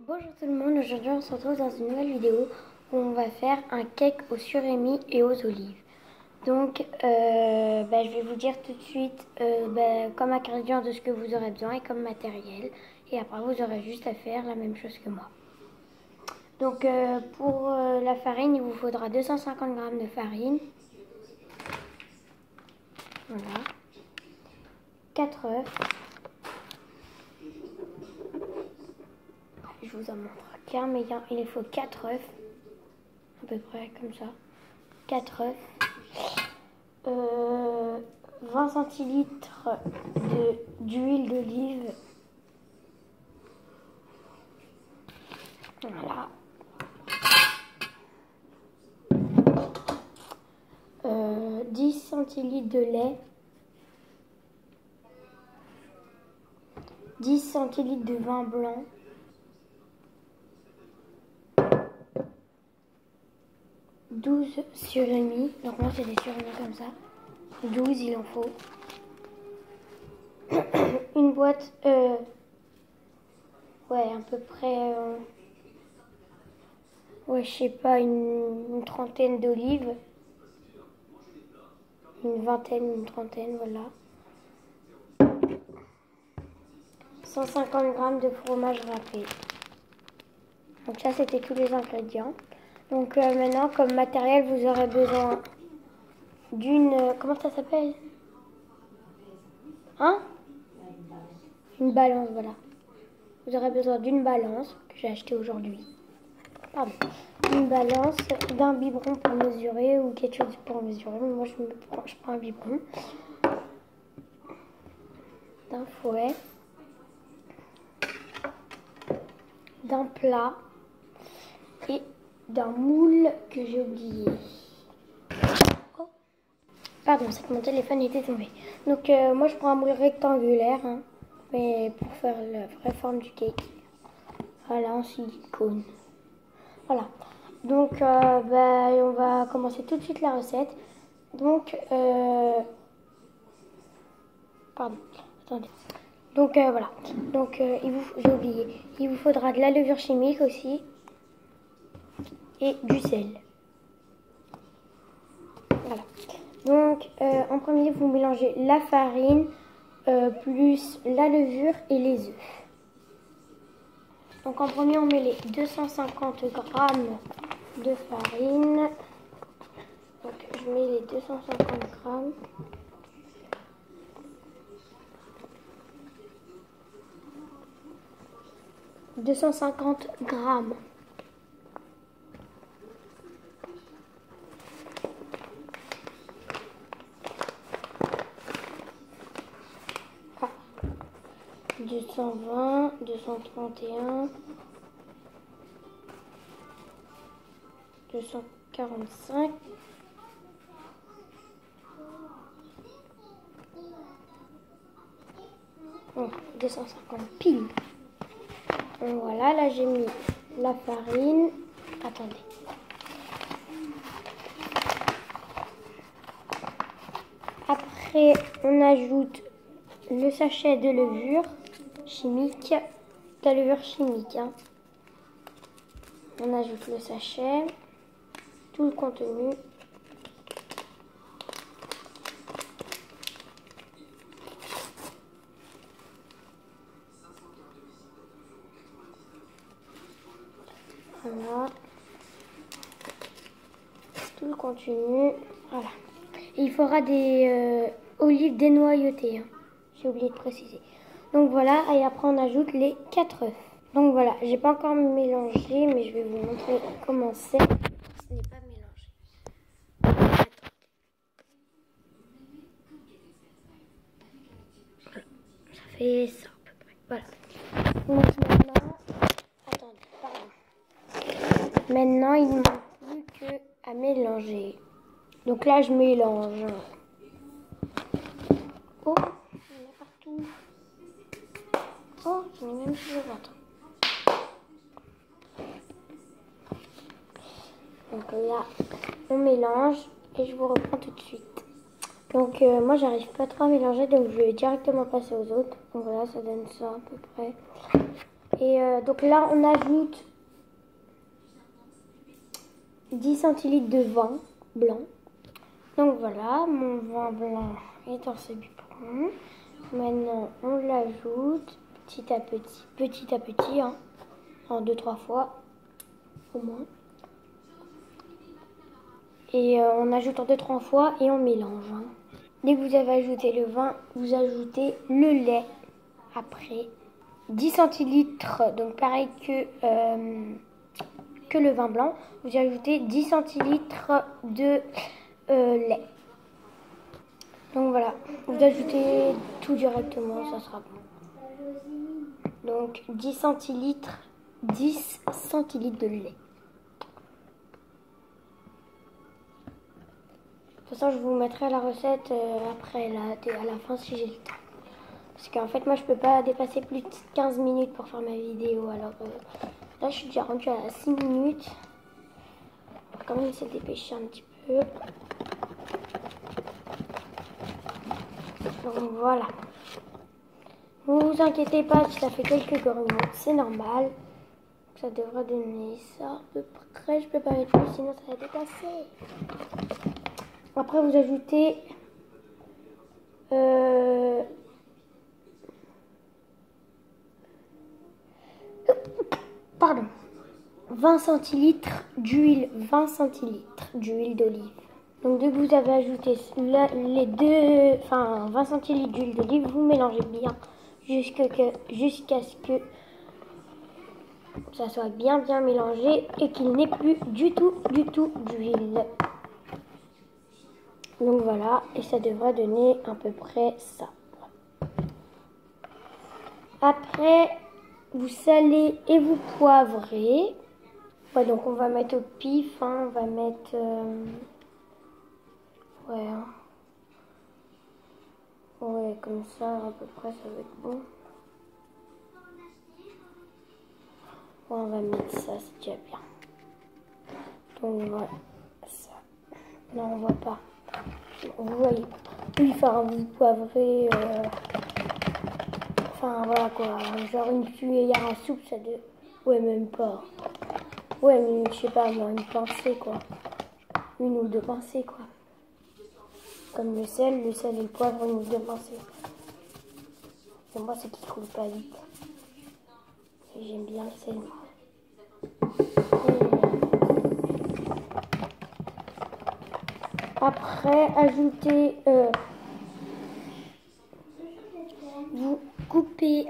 Bonjour tout le monde, aujourd'hui on se retrouve dans une nouvelle vidéo où on va faire un cake au surimi et aux olives. Donc je vais vous dire tout de suite comme ingrédients de ce que vous aurez besoin et comme matériel. Et après vous aurez juste à faire la même chose que moi. Donc pour la farine, il vous faudra 250 g de farine. Voilà. 4 œufs. Je vous en montre qu'un, mais il faut 4 œufs. À peu près comme ça. 4 œufs. 20 centilitres d'huile d'olive. Voilà. 10 centilitres de lait. 10 centilitres de vin blanc. 12 surimi. Donc moi c'est des surimi comme ça. 12 il en faut. Une boîte, ouais, à peu près, ouais, je sais pas, une trentaine d'olives. Une vingtaine, une trentaine, voilà. 150 g de fromage râpé. Donc ça, c'était tous les ingrédients. Donc maintenant, comme matériel, vous aurez besoin d'une... comment ça s'appelle? Hein? Une balance, voilà. Vous aurez besoin d'une balance que j'ai achetée aujourd'hui. Pardon. Une balance, d'un biberon pour mesurer ou quelque chose pour mesurer. Moi, je prends un biberon. D'un fouet. D'un plat. Et d'un moule que j'ai oublié. Oh. Pardon, c'est que mon téléphone était tombé. Donc, moi, je prends un moule rectangulaire. Hein, mais pour faire la vraie forme du cake. Voilà, en silicone. Voilà. Donc, on va commencer tout de suite la recette. Donc, pardon, attendez. Donc, voilà. Donc, j'ai oublié. Il vous faudra de la levure chimique aussi. Et du sel. Voilà. Donc, en premier, vous mélangez la farine plus la levure et les œufs. Donc, en premier, on met les 250 g de farine. Donc, je mets les 250 g. « 250 grammes. Ah. 220, 231, 245. Oh, 250 piles. Donc voilà, là j'ai mis la farine. Attendez. Après, on ajoute le sachet de levure chimique. De la levure chimique. Hein. On ajoute le sachet, tout le contenu. Voilà. Tout le contenu. Voilà. Et il faudra des olives dénoyautées. Hein. J'ai oublié de préciser. Donc voilà. Et après, on ajoute les 4 œufs. Donc voilà. J'ai pas encore mélangé, mais je vais vous montrer comment c'est. Ce n'est pas mélangé. Voilà. Ça fait ça à peu près. Voilà. Donc maintenant, attendez, pardon. Maintenant, il ne manque plus qu'à mélanger. Donc là, je mélange. Oh, il y en a partout. Oh, j'en ai même sur le ventre. Donc là, on mélange et je vous reprends tout de suite. Donc moi, j'arrive pas trop à mélanger, donc je vais directement passer aux autres. Donc voilà, ça donne ça à peu près. Et donc là, on ajoute 10 centilitres de vin blanc. Donc voilà, mon vin blanc est dans ce biberon. Maintenant, on l'ajoute petit à petit, hein, en 2-3 fois au moins. Et on ajoute en 2-3 fois et on mélange. Hein. Dès que vous avez ajouté le vin, vous ajoutez le lait après. 10 centilitres, donc pareil que le vin blanc, vous ajoutez 10 centilitres de lait. Donc voilà, vous ajoutez tout directement, ça sera bon. Donc 10 centilitres de lait. De toute façon, je vous mettrai la recette après, là, à la fin si j'ai le temps. Parce qu'en fait, moi, je peux pas dépasser plus de 15 minutes pour faire ma vidéo. Alors là, je suis déjà rendue à 6 minutes. On va quand même se dépêcher un petit peu. Donc voilà. Ne vous inquiétez pas si ça fait quelques grognements, c'est normal. Ça devrait donner ça à peu près. Je peux pas mettre plus, sinon ça va dépasser. Après, vous ajoutez pardon, 20 centilitres d'huile, 20 centilitres d'huile d'olive. Donc dès que vous avez ajouté les 20 centilitres d'huile d'olive, vous mélangez bien jusqu'à ce que ça soit bien mélangé et qu'il n'ait plus du tout d'huile. Donc voilà, et ça devrait donner à peu près ça. Après, vous salez et vous poivrez. Ouais, donc on va mettre au pif, hein, on va mettre... ouais, hein. Ouais, comme ça, à peu près, ça va être bon. Ouais, on va mettre ça, c'est déjà bien. Donc voilà, ça. Non, on voit pas. Vous voyez. Oui, enfin, vous poivrez... Enfin, voilà quoi. Genre une cuillère à soupe, ça doit... Ouais, même pas. Ouais, mais je sais pas, moi, une pincée, quoi. 1 ou 2 pincées, quoi. Comme le sel et le poivre, 1 ou 2 pincées. Et moi, c'est qu'il ne coule pas vite. Et j'aime bien le sel. Après, ajoutez... vous coupez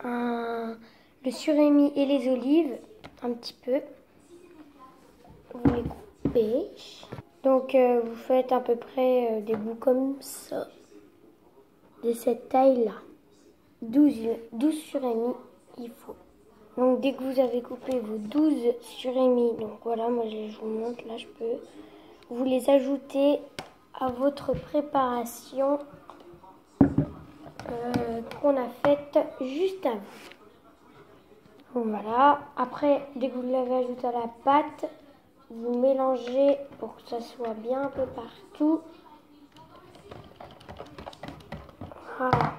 le surimi et les olives, un petit peu. Vous les coupez. Donc, vous faites à peu près des bouts comme ça. De cette taille-là. 12 surimi, il faut. Donc, dès que vous avez coupé vos 12 surimi, donc voilà, moi je vous montre, là je peux. Vous les ajoutez à votre préparation qu'on a faite juste avant. Donc voilà, après, dès que vous l'avez ajouté à la pâte, vous mélangez pour que ça soit bien un peu partout. Voilà.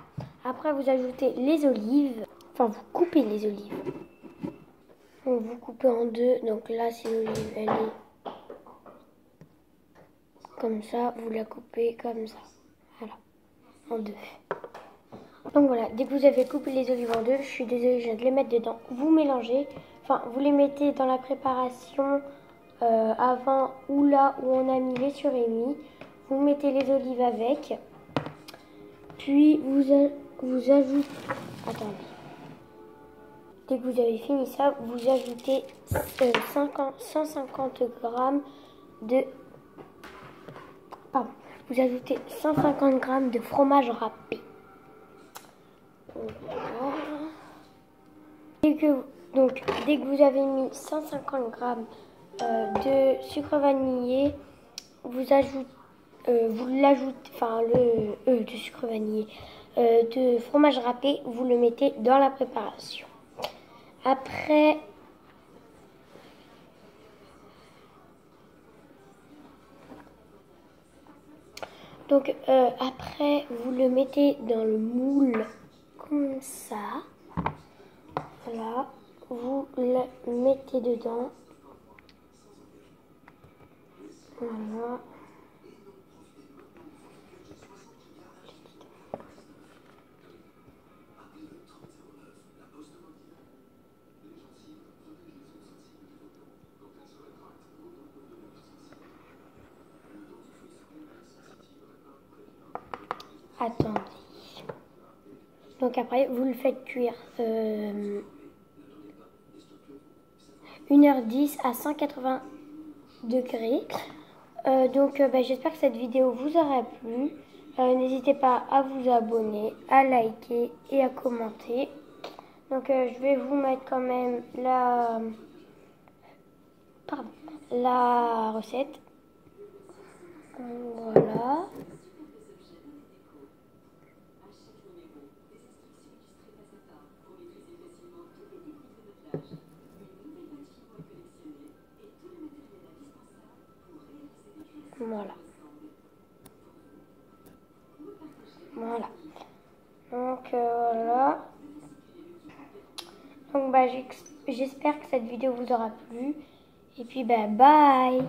Après, vous ajoutez les olives. Enfin, vous coupez les olives. Donc, vous coupez en deux. Donc là, si l'olive, elle est comme ça, vous la coupez comme ça. Voilà, en deux. Donc voilà, dès que vous avez coupé les olives en deux, je suis désolée, je viens de les mettre dedans. Vous mélangez. Enfin, vous les mettez dans la préparation avant ou là où on a mis les surimi. Vous mettez les olives avec. Puis vous ajoutez... Attendez. Dès que vous avez fini ça, vous ajoutez 150 grammes de... Pardon. Vous ajoutez 150 grammes de fromage râpé. Voilà. Dès que vous avez mis 150 grammes de sucre vanillé, vous l'ajoutez, enfin de sucre vanillé, de fromage râpé, vous le mettez dans la préparation. Après, après vous le mettez dans le moule comme ça. Voilà, vous le mettez dedans. Voilà. Attendez. Donc après, vous le faites cuire 1h10 à 180 degrés. J'espère que cette vidéo vous aura plu. N'hésitez pas à vous abonner, à liker et à commenter. Donc je vais vous mettre quand même la recette. Voilà. Voilà. Voilà. Donc voilà. Donc j'espère que cette vidéo vous aura plu. Et puis bye.